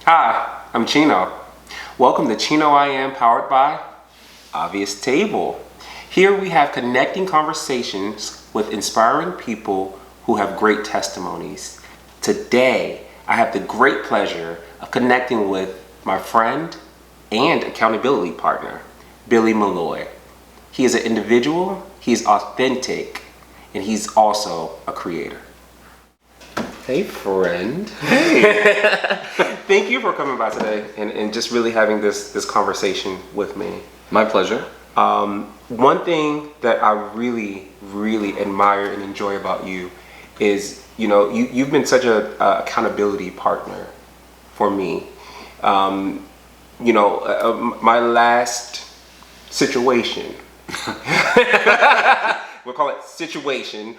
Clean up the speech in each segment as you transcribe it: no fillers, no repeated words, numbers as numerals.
Hi, I'm Chino. Welcome to CHINO I AM powered by Obvious Table. Here we have connecting conversations with inspiring people who have great testimonies. Today, I have the great pleasure of connecting with my friend and accountability partner, Billy Maloy. He is an individual, he's authentic, and he's also a creator. Hey friend. Hey. Thank you for coming by today and just really having this conversation with me. My pleasure. One thing that I really admire and enjoy about you is, you've been such a accountability partner for me. My last situation, we'll call it situation.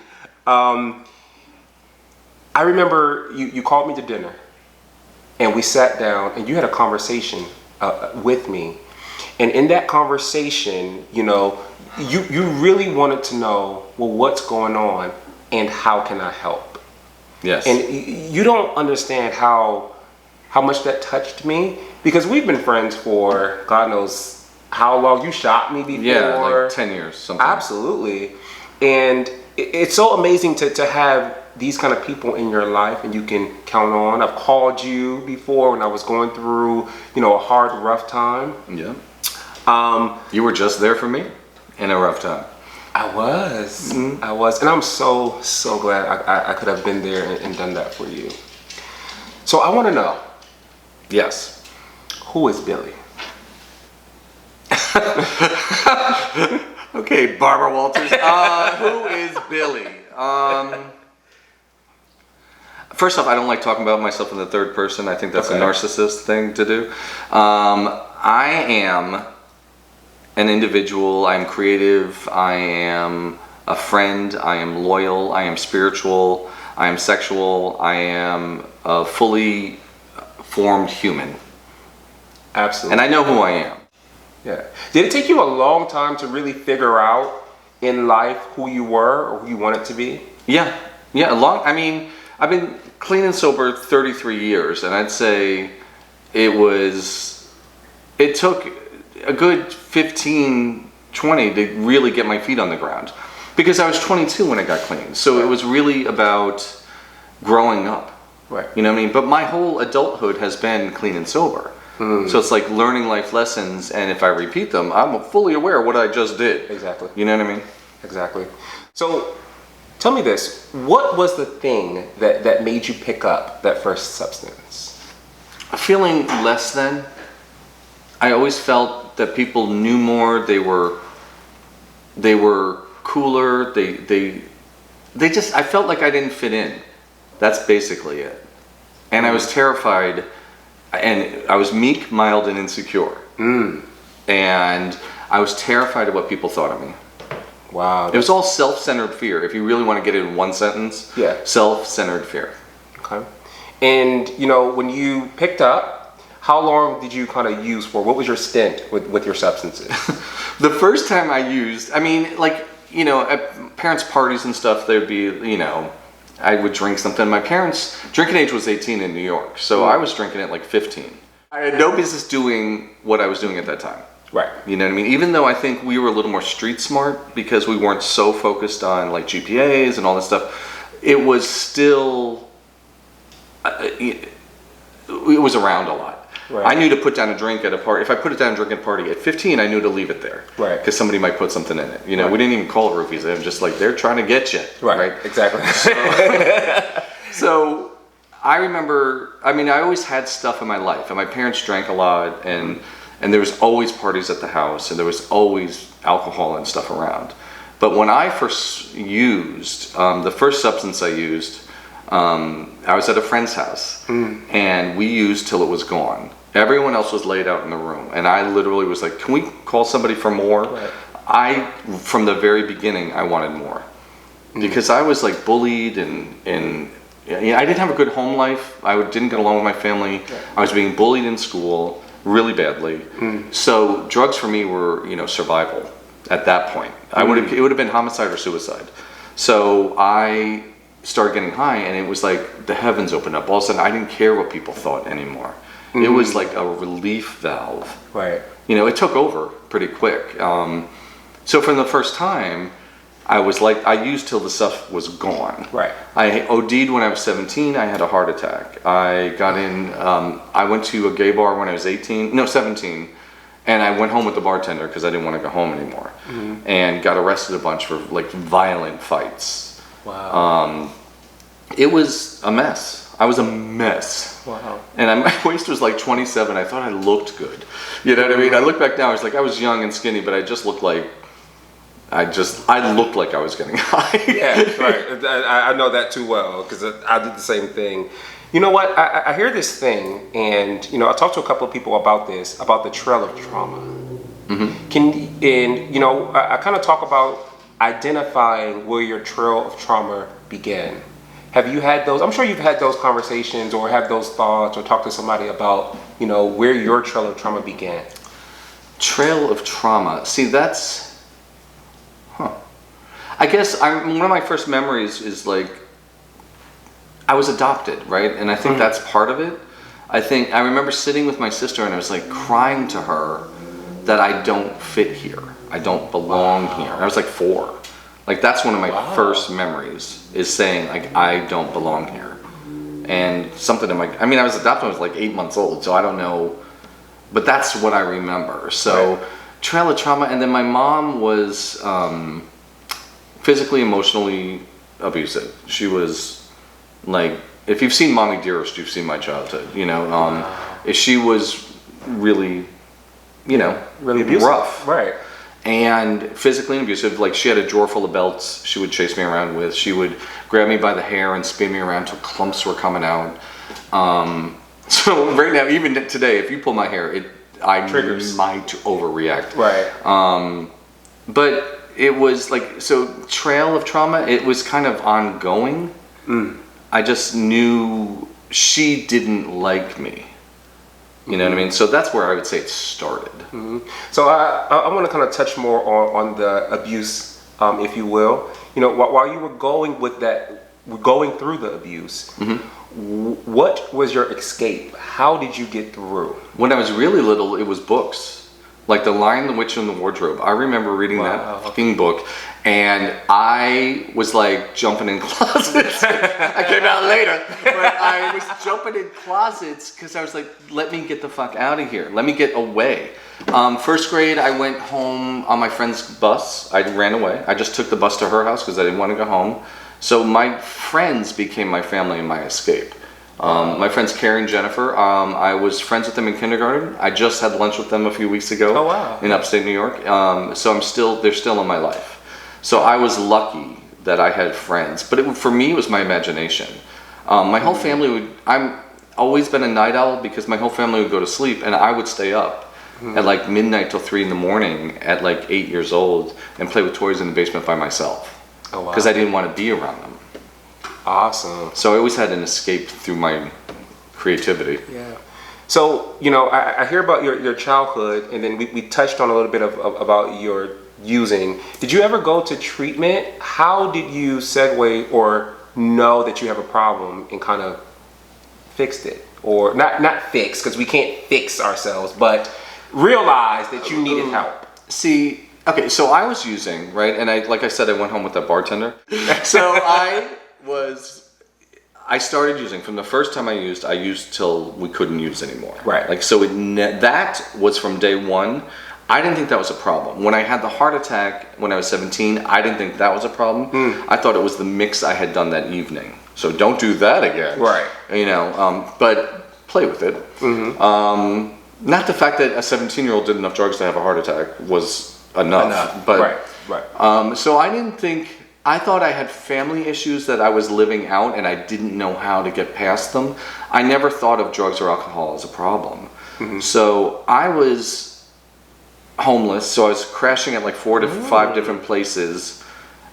I remember you called me to dinner and we sat down and you had a conversation with me. And in that conversation, you really wanted to know, well, what's going on and how can I help? Yes. And you don't understand how much that touched me, because we've been friends for God knows how long. You shot me before. Yeah, like 10 years, something. Absolutely. And it's so amazing to have these kind of people in your life and you can count on. I've called you before when I was going through, a hard, rough time. Yeah. You were just there for me in a rough time. I was. And I'm so glad I could have been there and done that for you. So I want to know. Yes. Who is Billy? Okay, Barbara Walters. Who is Billy? First off, I don't like talking about myself in the third person. I think that's a narcissist thing to do. I am an individual. I am creative. I am a friend. I am loyal. I am spiritual. I am sexual. I am a fully formed human. Absolutely. And I know who I am. Yeah. Did it take you a long time to really figure out in life who you were or who you wanted to be? Yeah. I've been clean and sober 33 years, and I'd say it took a good 15, 20 to really get my feet on the ground, because I was 22 when I got clean. So It was really about growing up. Right. You know what I mean? But my whole adulthood has been clean and sober. So it's like learning life lessons, and if I repeat them, I'm fully aware of what I just did. Exactly. You know what I mean? Exactly. So tell me this, what was the thing that made you pick up that first substance? Feeling less than. I always felt that people knew more, they were cooler, I felt like I didn't fit in. That's basically it. And I was terrified, and I was meek, mild, and insecure. And I was terrified of what people thought of me. Wow. It was all self-centered fear. If you really want to get it in one sentence, self-centered fear. Okay. And when you picked up, how long did you kind of use for? What was your stint with your substances? The first time I used, at parents' parties and stuff, there'd be, I would drink something. My parents' drinking age was 18 in New York, so I was drinking at like 15. I had no business doing what I was doing at that time. Right. You know what I mean? Even though I think we were a little more street smart because we weren't so focused on like GPAs and all this stuff, it was still, it was around a lot. Right. I knew to put down a drink at a party. If I put it down a drink at a party at 15, I knew to leave it there. Right. Because somebody might put something in it. We didn't even call it roofies. They were just like, they're trying to get you. Right. Exactly. So I remember, I always had stuff in my life, and my parents drank a lot, and there was always parties at the house, and there was always alcohol and stuff around. But when I first used, the first substance I used, I was at a friend's house, and we used till it was gone. Everyone else was laid out in the room, and I literally was like, can we call somebody for more? Right. From the very beginning, I wanted more. Because I was like bullied, and I didn't have a good home life. I didn't get along with my family. Right. I was being bullied in school really badly. So drugs for me were, survival at that point. It would have been homicide or suicide. So I started getting high, and it was like the heavens opened up. All of a sudden, I didn't care what people thought anymore. It was like a relief valve. Right. You know, it took over pretty quick. So from the first time, I was like, I used till the stuff was gone. Right. I OD'd when I was 17. I had a heart attack. I got in, I went to a gay bar when I was 17. And I went home with the bartender because I didn't want to go home anymore. And got arrested a bunch for like violent fights. Wow. It was a mess. I was a mess. Wow. And my waist was like 27. I thought I looked good. You know what I mean? I look back now, I was like, I was young and skinny, but I just looked like, I looked like I was getting high. Yeah, right. I know that too well because I did the same thing. You know what? I hear this thing, and you know, I talked to a couple of people about this, about the trail of trauma. I kind of talk about identifying where your trail of trauma began. Have you had those? I'm sure you've had those conversations, or have those thoughts, or talk to somebody about, you know, where your trail of trauma began. Trail of trauma. See, that's. I guess one of my first memories is like, I was adopted, right? And I think that's part of it. I remember sitting with my sister and I was like crying to her that I don't fit here. I don't belong here. I was like 4. Like that's one of my first memories, is saying like, I don't belong here. And something in my, I mean, I was adopted when I was like 8 months old, so I don't know, but that's what I remember. So trail of trauma. And then my mom was physically, emotionally abusive. She was like, if you've seen Mommy Dearest, you've seen my childhood, you know. She was really, you know, Really abusive. rough. Right. And physically abusive. Like, she had a drawer full of belts she would chase me around with. She would grab me by the hair and spin me around till clumps were coming out. So right now, even today, if you pull my hair, I Triggers. might overreact. Right. But it was like, so trail of trauma, it was kind of ongoing. I just knew she didn't like me. You know what I mean? So that's where I would say it started. So I want to kind of touch more on the abuse, if you will. You know, while you were going through the abuse, what was your escape? How did you get through? When I was really little, it was books. Like The Lion, the Witch, and the Wardrobe. I remember reading that fucking book, and I was like jumping in closets. I came out later, but I was jumping in closets because I was like, let me get the fuck out of here. Let me get away. First grade, I went home on my friend's bus. I ran away. I just took the bus to her house because I didn't want to go home. So my friends became my family and my escape. My friends Carrie and Jennifer, I was friends with them in kindergarten. I just had lunch with them a few weeks ago. Oh, wow. In upstate New York. So they're still in my life. So I was lucky that I had friends, but for me, it was my imagination. My whole family I'm always been a night owl because my whole family would go to sleep and I would stay up at like midnight till 3 in the morning at like 8 years old and play with toys in the basement by myself. Oh, wow. Because I didn't want to be around them. Awesome. So I always had an escape through my creativity. Yeah. So, you know, I hear about your childhood, and then we touched on a little bit about your using. Did you ever go to treatment? How did you segue or know that you have a problem and kind of fixed it? Or not fix, because we can't fix ourselves, but realize that you needed help. See, okay, so I was using, right? And like I said, I went home with that bartender. So I started using from the first time I used till we couldn't use anymore. Right. Like, so that was from day one. I didn't think that was a problem. When I had the heart attack when I was 17, I didn't think that was a problem. I thought it was the mix I had done that evening. So don't do that again. Right. You know, but play with it. Not the fact that a 17-year-old did enough drugs to have a heart attack was enough. But right. So I thought I had family issues that I was living out and I didn't know how to get past them. I never thought of drugs or alcohol as a problem. So I was homeless, so I was crashing at like 4 to 5 different places.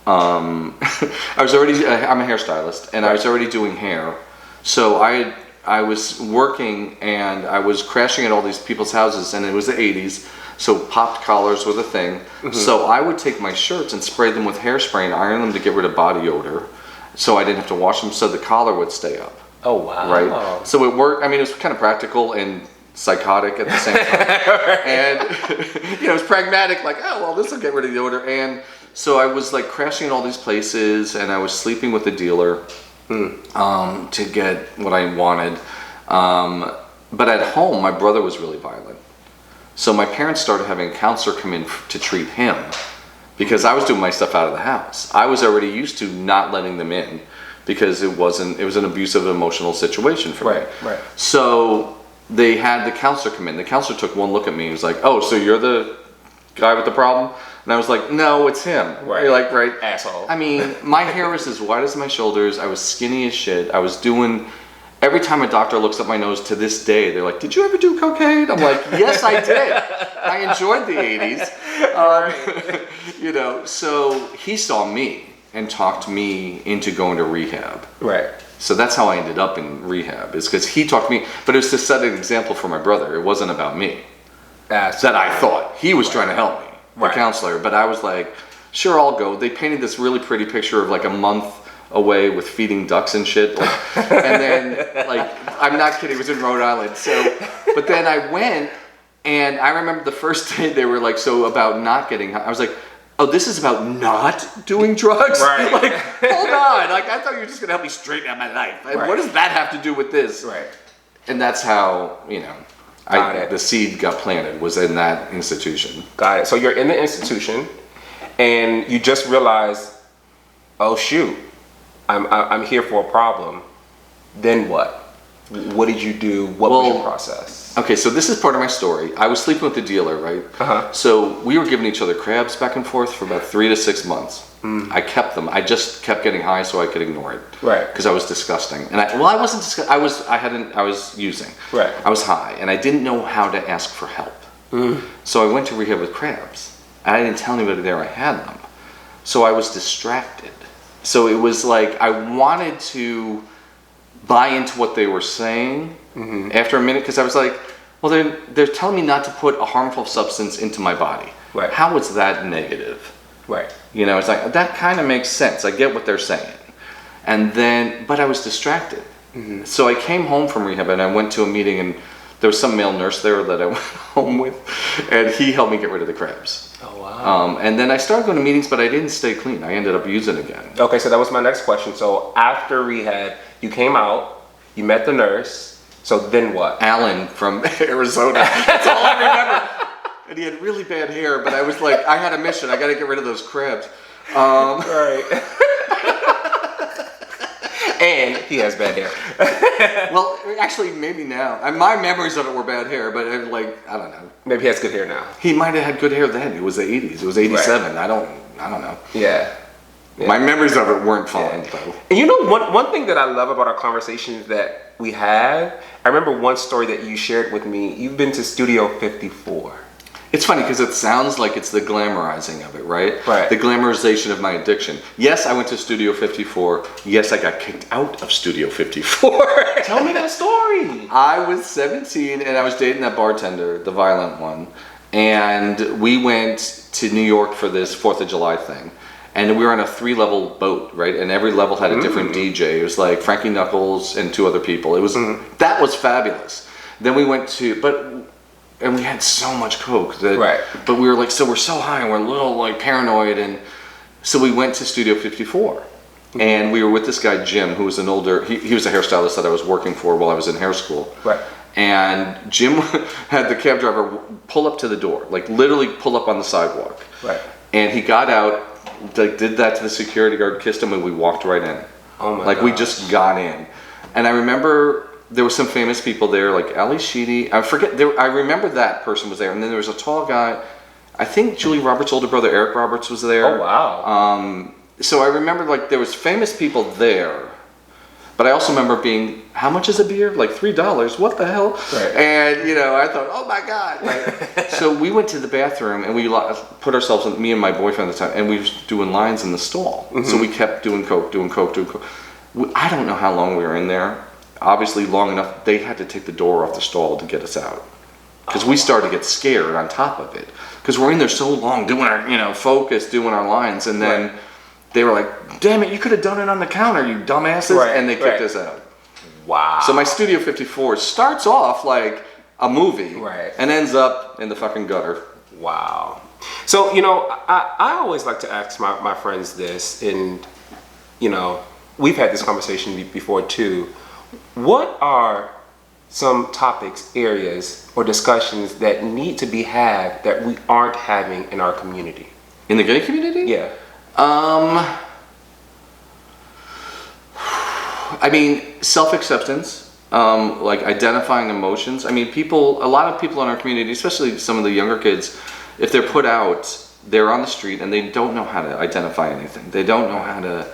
I'm a hairstylist, and I was already doing hair. So I was working and I was crashing at all these people's houses, and it was the 80s. So popped collars were the thing. So I would take my shirts and spray them with hairspray and iron them to get rid of body odor. So I didn't have to wash them, so the collar would stay up. Oh, wow. Right? So it worked. I mean, it was kind of practical and psychotic at the same time. And, it was pragmatic, like, oh, well, this will get rid of the odor. And so I was like crashing in all these places, and I was sleeping with the dealer to get what I wanted. But at home, my brother was really violent. So my parents started having a counselor come in to treat him because I was doing my stuff out of the house. I was already used to not letting them in because it was an abusive emotional situation for me. Right. So they had the counselor come in. The counselor took one look at me and was like, oh, so you're the guy with the problem? And I was like, no, it's him. Right. You're like, right. Asshole. I mean, my hair was as white as my shoulders. I was skinny as shit. I was doing... Every time a doctor looks up my nose to this day, they're like, did you ever do cocaine? I'm like, yes, I did. I enjoyed the 80s. So he saw me and talked me into going to rehab. Right. So that's how I ended up in rehab, is because he talked me, but it was to set an example for my brother. It wasn't about me. That I thought. He was trying to help me, the counselor. But I was like, sure, I'll go. They painted this really pretty picture of like a month away with feeding ducks and shit, and then I'm not kidding, it was in Rhode Island. But then I went, and I remember the first day they were like, so about not getting high. I was like, oh, this is about not doing drugs? Right. Like, hold on, like I thought you were just gonna help me straighten out my life. Like, what does that have to do with this? Right. And that's how the seed got planted, was in that institution. Got it. So you're in the institution, and you just realize, oh shoot, I'm here for a problem. Then what? What did you do? What was your process? Okay, so this is part of my story. I was sleeping with the dealer, right? Uh-huh. So we were giving each other crabs back and forth for about 3 to 6 months. I kept them. I just kept getting high so I could ignore it. Right. Because I was disgusting. And I wasn't disgusting. I was using. Right. I was high, and I didn't know how to ask for help. So I went to rehab with crabs. And I didn't tell anybody there I had them. So I was distracted. So it was like I wanted to buy into what they were saying after a minute, because I was like, well, they're telling me not to put a harmful substance into my body. Right. How is that negative? Right. It's like, that kind of makes sense. I get what they're saying. And then, but I was distracted. So I came home from rehab, and I went to a meeting, and there was some male nurse there that I went home with, and he helped me get rid of the crabs. Oh, wow. And then I started going to meetings, but I didn't stay clean. I ended up using again. Okay, so that was my next question. So after rehab, you came out, you met the nurse, so then what? Alan from Arizona. That's all I remember. And he had really bad hair, but I was like, I had a mission. I got to get rid of those crabs. Right. And he has bad hair. Well, actually, maybe now. My memories of it were bad hair, but I don't know. Maybe he has good hair now. He might have had good hair then. It was the 80s. It was 87. Right. I don't know. Yeah. My memories of it weren't fond, though. And one thing that I love about our conversations that we had, I remember one story that you shared with me. You've been to Studio 54. It's funny because it sounds like it's the glamorizing of it, right? Right. The glamorization of my addiction. Yes, I went to Studio 54. Yes, I got kicked out of Studio 54. Tell me that story. I was 17 and I was dating that bartender, the violent one. And we went to New York for this 4th of July thing. And we were on a 3-level boat, right? And every level had a different DJ. It was like Frankie Knuckles and 2 other people. It was that was fabulous. Then we went to and we had so much coke but we were like, so we're so high and we're a little like paranoid, and so we went to Studio 54 and we were with this guy Jim, who was an older he was a hairstylist that I was working for while I was in hair school. Right. And Jim had the cab driver pull up to the door, like literally pull up on the sidewalk. Right. And he got out, like did that to the security guard, kissed him, and we walked right in. Oh my Like gosh. We just got in. And I remember there were some famous people there, like Ali Sheedy. I remember that person was there. And then there was a tall guy. I think Julie Roberts' older brother, Eric Roberts, was there. Oh, wow. So I remember like there was famous people there. But I also remember being, how much is a beer? Like $3. What the hell? Right. And, I thought, oh my God. Right? So we went to the bathroom and we put ourselves, me and my boyfriend at the time, and we were doing lines in the stall. So we kept doing coke. I don't know how long we were in there. Obviously long enough, they had to take the door off the stall to get us out. Because we started to get scared on top of it. Because we're in there so long doing our, focus, doing our lines. And then they were like, damn it, you could have done it on the counter, you dumbasses. Right, and they kicked us out. Wow. So my Studio 54 starts off like a movie, Right. and ends up in the fucking gutter. Wow. So, you know, I always like to ask my friends this, and, you know, we've had this conversation before too. What are some topics, areas, or discussions that need to be had that we aren't having in our community? In the gay community? Yeah. I mean, self-acceptance, like identifying emotions. I mean, a lot of people in our community, especially some of the younger kids, if they're put out, they're on the street and they don't know how to identify anything. They don't know how to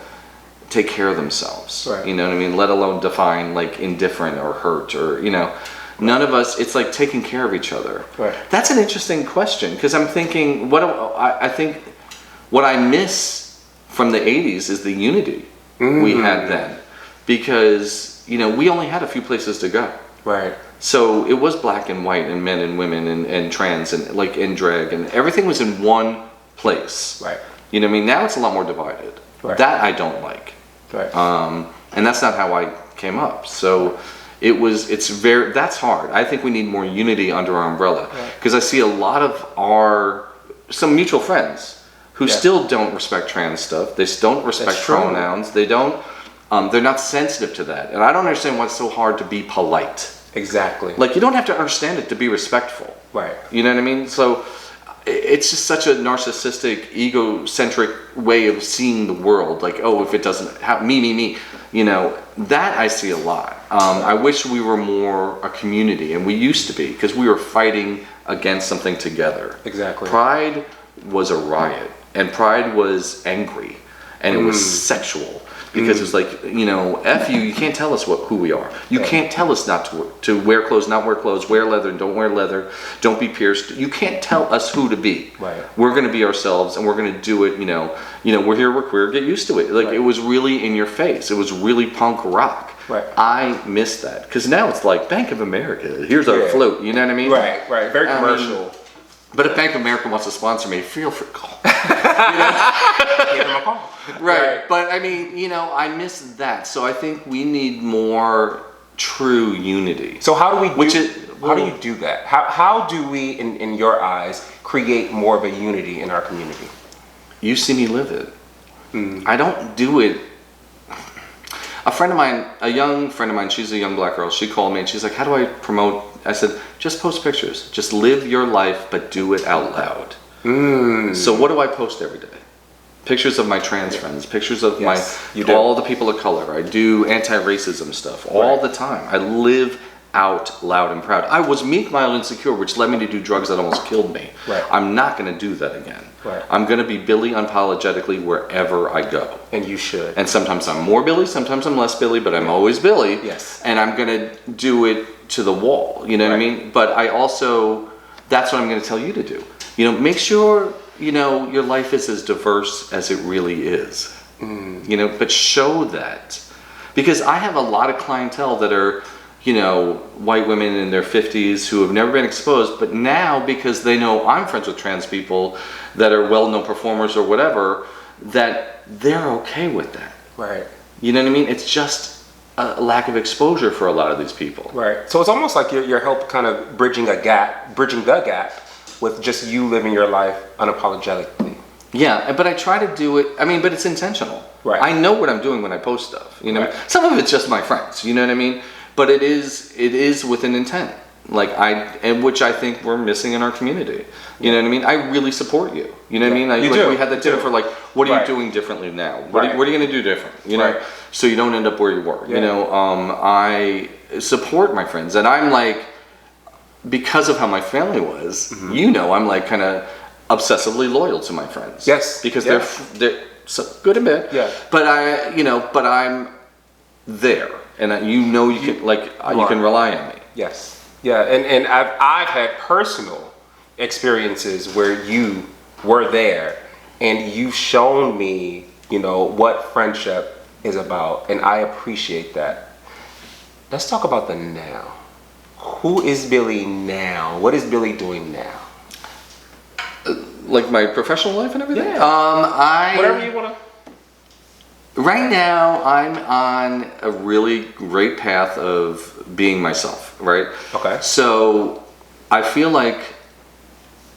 take care of themselves. Right. You know what I mean? Let alone define like indifferent or hurt or, you know, none of us, it's like taking care of each other. Right. That's an interesting question because I'm thinking, I think what I miss from the 80s is the unity we had then. Because, you know, we only had a few places to go. Right. So it was black and white and men and women and trans and like in drag and everything was in one place. Right. You know what I mean? Now it's a lot more divided. Right. That I don't like. Right. And that's not how I came up. So that's hard. I think we need more unity under our umbrella. Because I see a lot of some mutual friends who still don't respect trans stuff. They don't respect pronouns. They don't. They're not sensitive to that. And I don't understand why it's so hard to be polite. Exactly. Like, you don't have to understand it to be respectful. Right. You know what I mean? So it's just such a narcissistic, egocentric way of seeing the world. Like, oh, if it doesn't have me. You know, that I see a lot. I wish we were more a community, and we used to be, because we were fighting against something together. Exactly. Pride was a riot, and Pride was angry, and it was sexual. Because it's like, you know, F you can't tell us who we are. You can't tell us not to wear clothes, not wear clothes, wear leather, don't wear leather, don't be pierced. You can't tell us who to be. Right. We're going to be ourselves, and we're going to do it, you know, we're here, we're queer, get used to it. Like, it was really in your face. It was really punk rock. Right. I miss that. Because now it's like, Bank of America, here's our float, you know what I mean? Right. Very commercial. But if Bank of America wants to sponsor me, feel free to call. Give them a call. Right. But I mean, you know, I miss that. So I think we need more true unity. So how do you do that? How do we, in your eyes, create more of a unity in our community? You see me live it. I don't do it. A friend of mine, a young friend of mine, she's a young black girl, she called me and she's like, how do I promote? I said, just post pictures. Just live your life, but do it out loud. So what do I post every day? Pictures of my trans friends, pictures of all the people of color. I do anti-racism stuff all the time. I live out loud and proud. I was meek, mild, insecure, which led me to do drugs that almost killed me. Right. I'm not going to do that again. Right. I'm going to be Billy unapologetically wherever I go. And you should. And sometimes I'm more Billy, sometimes I'm less Billy, but I'm always Billy. Yes. And I'm going to do it to the wall. You know what I mean? But I also, that's what I'm going to tell you to do. You know, make sure, you know, your life is as diverse as it really is. You know, but show that. Because I have a lot of clientele that are, you know, white women in their 50s who have never been exposed, but now because they know I'm friends with trans people that are well-known performers or whatever, that they're okay with that. Right. You know what I mean? It's just a lack of exposure for a lot of these people. Right. So it's almost like you're help kind of bridging the gap with just you living your life unapologetically. Yeah, but I try to do it, I mean, but it's intentional. Right. I know what I'm doing when I post stuff, you know? Some of it's just my friends, you know what I mean? But it is with an intent, which I think we're missing in our community. You know what I mean? I really support you. You know what I mean? We had that dinner for like, what are you doing differently now? What are you going to do different? You know, so you don't end up where you were. You know, I support my friends, and I'm like, because of how my family was, you know, I'm like kind of obsessively loyal to my friends. Yes, because they're so good and bad. Yeah, but I'm there. And you know you can rely on me. Yes. Yeah, and I've had personal experiences where you were there and you've shown me, you know, what friendship is about, and I appreciate that. Let's talk about the now. Who is Billy now? What is Billy doing now? Like my professional life and everything? Yeah. Whatever you want to. Right now, I'm on a really great path of being myself, right? Okay. So I feel like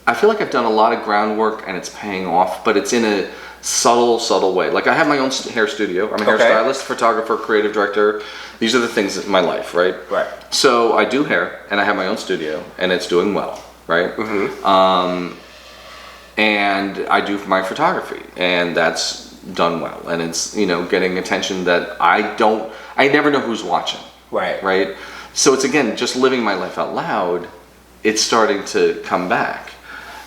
I've done a lot of groundwork and it's paying off, but it's in a subtle way. Like I have my own hair studio. I'm a hairstylist, photographer, creative director. These are the things in my life, right? Right. So I do hair and I have my own studio and it's doing well, right? And I do my photography and that's done well, and it's, you know, getting attention that I never know who's watching. Right. So it's, again, just living my life out loud. It's starting to come back.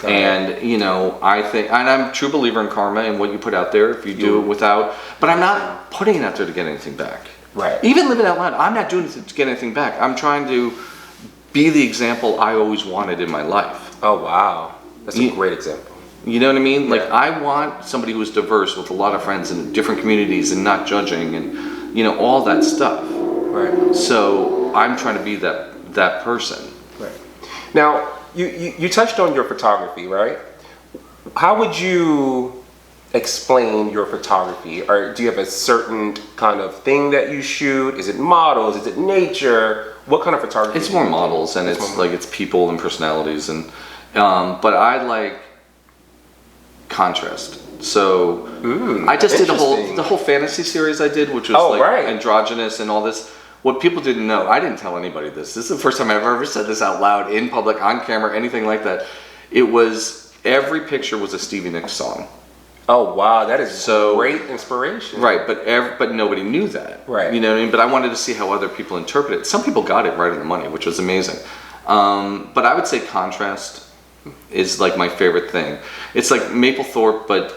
And you know, I think, and I'm a true believer in karma and what you put out there. If you do it without, but I'm not putting it out there to get anything back. Right. Even living out loud, I'm not doing it to get anything back. I'm trying to be the example I always wanted in my life. Oh wow, that's a great example. You know what I mean? Like I want somebody who's diverse with a lot of friends in different communities and not judging and, you know, all that stuff. Right. So I'm trying to be that person. Right. Now, you touched on your photography, right? How would you explain your photography? Or do you have a certain kind of thing that you shoot? Is it models? Is it nature? What kind of photography? It's more models, and it's people and personalities, and but I like contrast. So I just did the whole fantasy series I did, which was androgynous and all this. What people didn't know, I didn't tell anybody this. This is the first time I've ever said this out loud in public, on camera, anything like that. It was, every picture was a Stevie Nicks song. Oh wow, that is great inspiration. Right, but nobody knew that. Right. You know what I mean? But I wanted to see how other people interpret it. Some people got it right on the money, which was amazing. But I would say contrast is like my favorite thing. It's like Mapplethorpe, but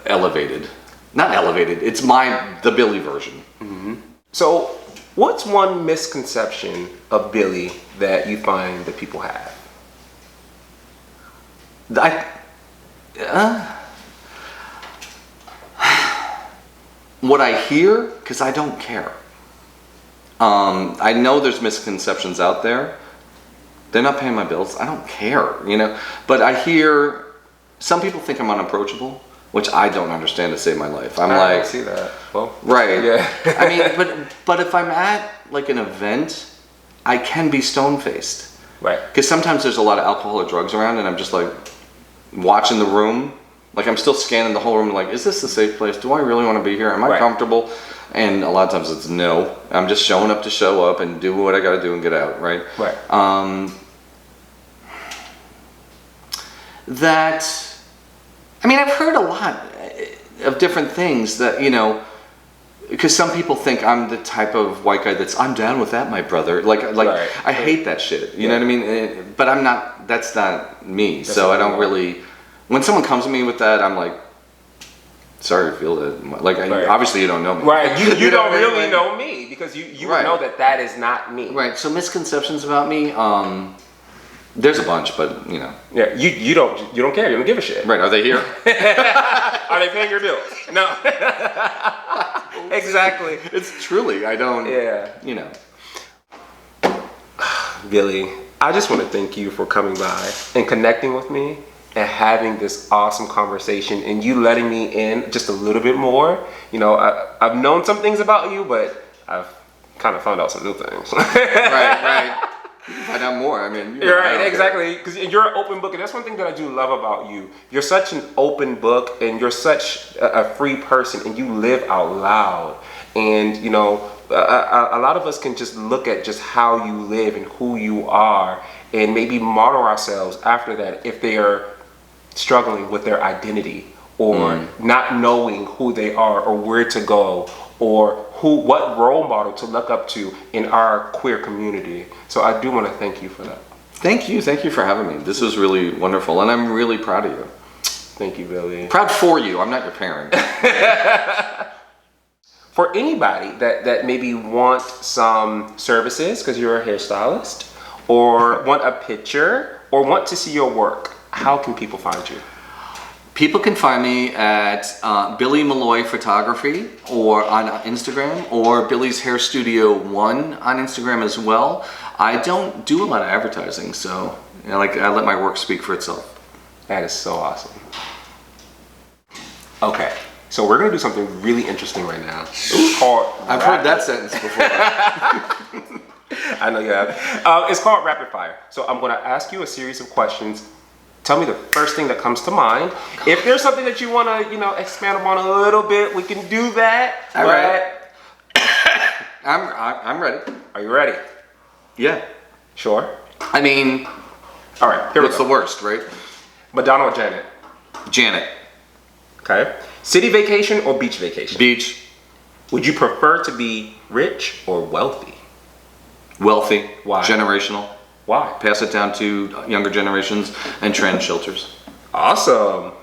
elevated. Not elevated. It's the Billy version. So, what's one misconception of Billy that you find that people have? What I hear, because I don't care. I know there's misconceptions out there. They're not paying my bills. I don't care, you know. But I hear some people think I'm unapproachable, which I don't understand to save my life. I see that. Well, right. Yeah. I mean, but if I'm at like an event, I can be stone-faced. Right. Because sometimes there's a lot of alcohol or drugs around, and I'm just like watching the room. Like I'm still scanning the whole room. Like, is this a safe place? Do I really want to be here? Am I comfortable? And a lot of times it's no. I'm just showing up to show up and do what I got to do and get out. Right. Right. I mean, I've heard a lot of different things that, you know, because some people think I'm the type of white guy I'm down with that, my brother. I hate that shit. You know what I mean? But I'm not, that's not me. So I don't really, when someone comes to me with that, I'm like, sorry to feel that. Like, obviously you don't know me. Right. You don't really know me because you would know that is not me. Right. So misconceptions about me, there's a bunch, but you know. Yeah, you don't care. You don't give a shit. Right? Are they here? Are they paying your bills? No. Exactly. It's truly, I don't. Yeah. You know. Billy, I just want to thank you for coming by and connecting with me and having this awesome conversation and you letting me in just a little bit more. You know, I've known some things about you, but I've kind of found out some new things. Right. Find out more. I mean, you're right, exactly. Because you're an open book, and that's one thing that I do love about you. You're such an open book, and you're such a free person, and you live out loud. And you know, a lot of us can just look at just how you live and who you are, and maybe model ourselves after that if they are struggling with their identity or not knowing who they are or where to go or what role model to look up to in our queer community. So I do want to thank you for that. Thank you for having me. This was really wonderful, and I'm really proud of you. Thank you, Billy. Proud for you. I'm not your parent. For anybody that maybe want some services because you're a hairstylist, or want a picture, or want to see your work, how can people find you? People can find me at Billy Maloy Photography or on Instagram, or Billy's Hair Studio 1 on Instagram as well. I don't do a lot of advertising, so you know, I let my work speak for itself. That is so awesome. Okay, So we're gonna do something really interesting right now. It's called I've heard that sentence before. I know you have. It's called rapid fire. So I'm gonna ask you a series of questions. Tell me the first thing that comes to mind. If there's something that you wanna, expand upon a little bit, we can do that. All right. I'm ready. Are you ready? Yeah. Sure. I mean, All right. Here what's we the go. worst, right? Madonna or Janet? Janet. Okay. City vacation or beach vacation? Beach. Would you prefer to be rich or wealthy? Wealthy. Why? Generational. Why? Pass it down to younger generations and trans shelters. Awesome.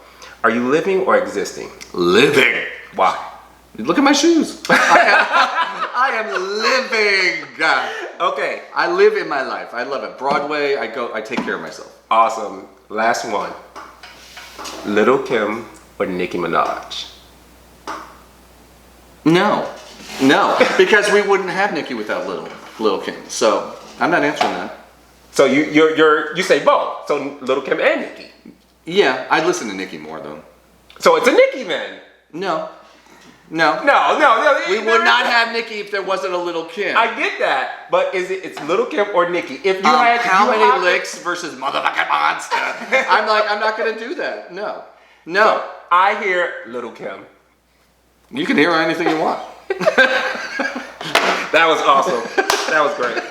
Are you living or existing? Living. Why? Look at my shoes. I am living. Okay. I live in my life. I love it. Broadway, I take care of myself. Awesome. Last one. Little Kim or Nicki Minaj? No, because we wouldn't have Nicki without Little Kim. So I'm not answering that. So you say both. So Little Kim and Nicki. Yeah, I'd listen to Nicki more though. So it's a Nicki then. No. No. We would not have Nicki if there wasn't a Little Kim. I get that, but it's Little Kim or Nicki? If you had how many licks versus motherfucking monster? I'm not gonna do that. No. So I hear Little Kim. You can hear anything you want. That was awesome. That was great.